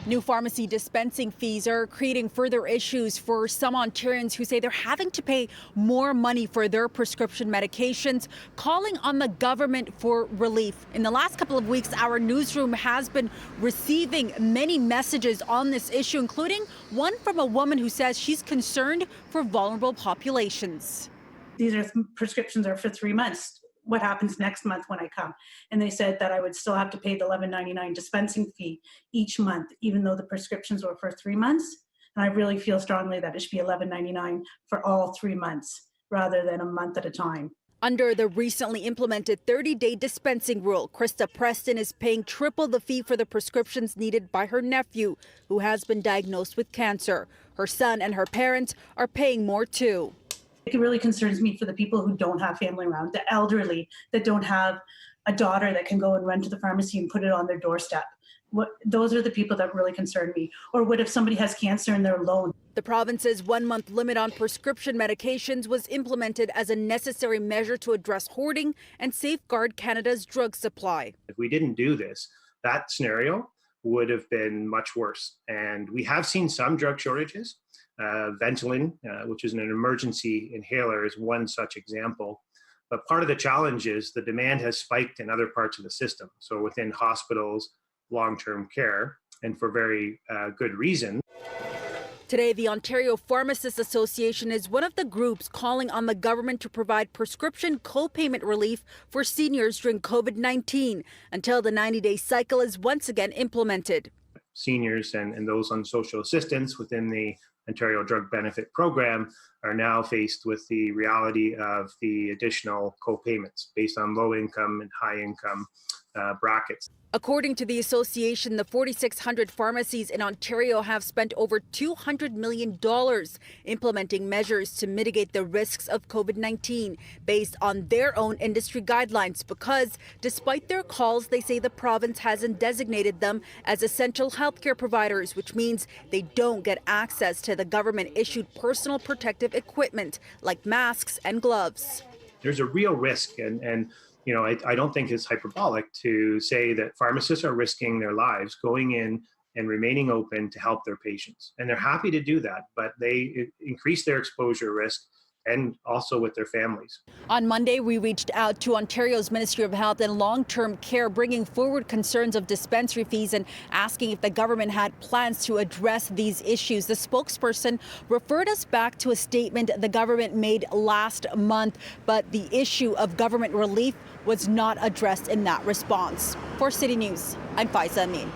New pharmacy dispensing fees are creating further issues for some Ontarians who say they're having to pay more money for their prescription medications, calling on the government for relief. In the last couple of weeks, our newsroom has been receiving many messages on this issue, including one from a woman who says she's concerned for vulnerable populations. These prescriptions are for 3 months. What happens next month when I come? And they said that I would still have to pay the $11.99 dispensing fee each month, even though the prescriptions were for 3 months. And I really feel strongly that it should be $11.99 for all 3 months rather than a month at a time. Under the recently implemented 30-day dispensing rule, Krista Preston is paying triple the fee for the prescriptions needed by her nephew, who has been diagnosed with cancer. Her son and her parents are paying more too. It really concerns me for the people who don't have family around, the elderly that don't have a daughter that can go and run to the pharmacy and put it on their doorstep. Those are the people that really concern me. Or what if somebody has cancer and they're alone? The province's 1-month limit on prescription medications was implemented as a necessary measure to address hoarding and safeguard Canada's drug supply. If we didn't do this, that scenario would have been much worse. And we have seen some drug shortages. Ventolin, which is an emergency inhaler, is one such example. But part of the challenge is the demand has spiked in other parts of the system. So within hospitals, long-term care, and for very good reason. Today, the Ontario Pharmacists Association is one of the groups calling on the government to provide prescription co-payment relief for seniors during COVID-19 until the 90-day cycle is once again implemented. Seniors and those on social assistance within the Ontario Drug Benefit Program are now faced with the reality of the additional co-payments based on low income and high income brackets. According to the association, the 4,600 pharmacies in Ontario have spent over $200 million implementing measures to mitigate the risks of COVID-19 based on their own industry guidelines because, despite their calls, they say the province hasn't designated them as essential healthcare providers, which means they don't get access to the government-issued personal protective equipment like masks and gloves. There's a real risk, and you know, I don't think it's hyperbolic to say that pharmacists are risking their lives going in and remaining open to help their patients. And they're happy to do that, but they increase their exposure risk and also with their families. On Monday, we reached out to Ontario's Ministry of Health and Long-Term Care, bringing forward concerns of dispensary fees and asking if the government had plans to address these issues. The spokesperson referred us back to a statement the government made last month, but the issue of government relief was not addressed in that response. For City News, I'm Faiza Amin.